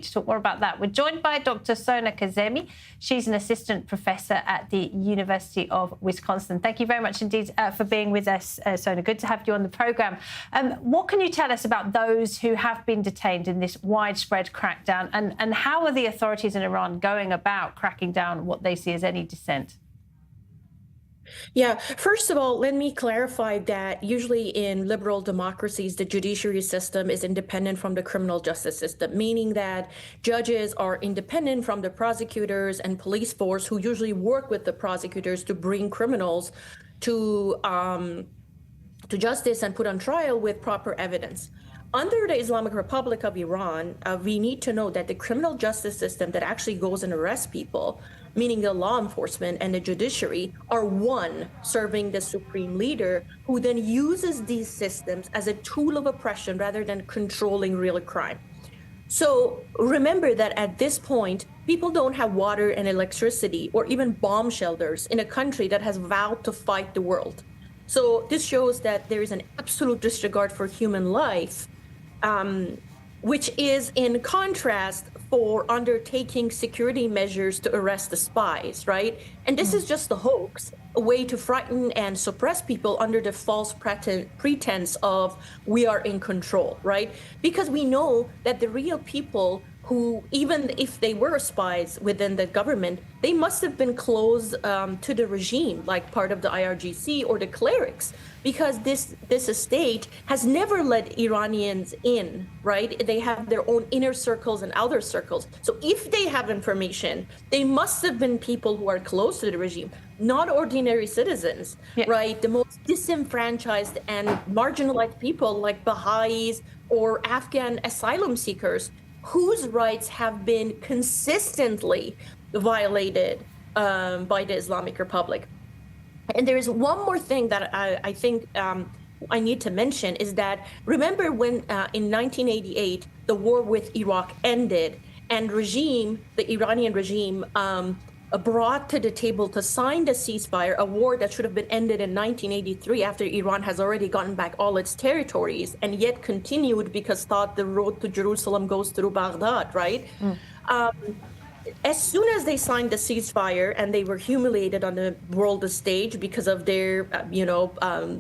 To talk more about that, we're joined by Dr. Sona Kazemi. She's an assistant professor at the University of Wisconsin. Thank you very much indeed for being with us, Sona. Good to have you on the programme. What can you tell us about those who have been detained in this widespread crackdown, and how are the authorities in Iran going about cracking down on what they see as any dissent? Yeah, first of all, let me clarify that usually in liberal democracies, the judiciary system is independent from the criminal justice system, meaning that judges are independent from the prosecutors and police force who usually work with the prosecutors to bring criminals to justice and put on trial with proper evidence. Under the Islamic Republic of Iran, we need to know that the criminal justice system that actually goes and arrests people, meaning the law enforcement and the judiciary, are one serving the supreme leader, who then uses these systems as a tool of oppression rather than controlling real crime. So remember that at this point, people don't have water and electricity or even bomb shelters in a country that has vowed to fight the world. So this shows that there is an absolute disregard for human life, which is in contrast for undertaking security measures to arrest the spies, right? And this is just a hoax, a way to frighten and suppress people under the false pretense of we are in control, right? Because we know that the real people who, even if they were spies within the government, they must have been close to the regime, like part of the IRGS or the clerics, because this state has never let Iranians in, right? They have their own inner circles and outer circles. So if they have information, they must have been people who are close to the regime, not ordinary citizens, right? The most disenfranchised and marginalized people like Bahais or Afghan asylum seekers, whose rights have been consistently violated by the Islamic Republic. And there is one more thing that I think I need to mention is that, remember when in 1988, the war with Iraq ended and the Iranian regime brought to the table to sign the ceasefire, a war that should have been ended in 1983 after Iran has already gotten back all its territories and yet continued because thought the road to Jerusalem goes through Baghdad, right? As soon as they signed the ceasefire and they were humiliated on the world stage because of their,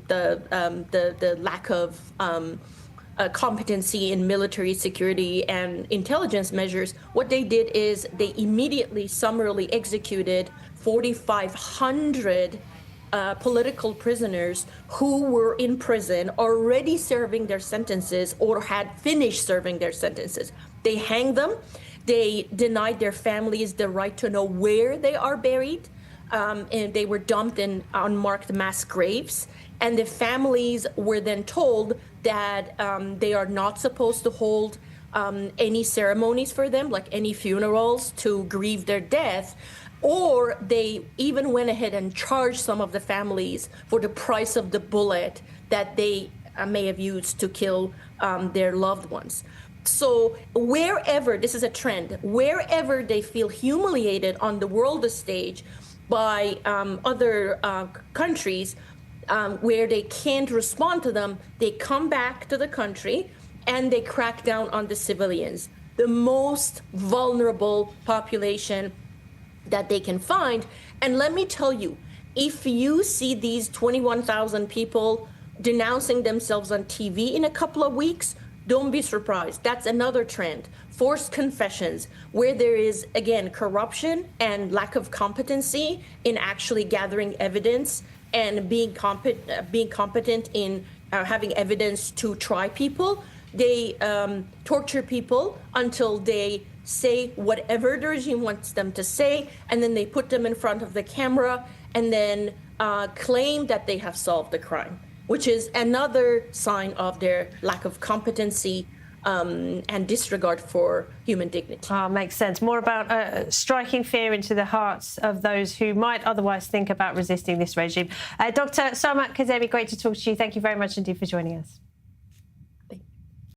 the lack of competency in military security and intelligence measures, what they did is they immediately summarily executed 4,500 political prisoners who were in prison already serving their sentences or had finished serving their sentences. They hanged them. They denied their families the right to know where they are buried, and they were dumped in unmarked mass graves. And the families were then told that they are not supposed to hold any ceremonies for them, like any funerals to grieve their death. Or they even went ahead and charged some of the families for the price of the bullet that they may have used to kill their loved ones. So wherever, this is a trend, wherever they feel humiliated on the world stage by other countries where they can't respond to them, they come back to the country and they crack down on the civilians, the most vulnerable population that they can find. And let me tell you, if you see these 21,000 people denouncing themselves on TV in a couple of weeks, don't be surprised. That's another trend. Forced confessions, where there is, again, corruption and lack of competency in actually gathering evidence and being competent in having evidence to try people. They torture people until they say whatever the regime wants them to say, and then they put them in front of the camera and then claim that they have solved the crime, which is another sign of their lack of competency and disregard for human dignity. Makes sense. More about striking fear into the hearts of those who might otherwise think about resisting this regime. Dr. Sona Kazemi, great to talk to you. Thank you very much indeed for joining us.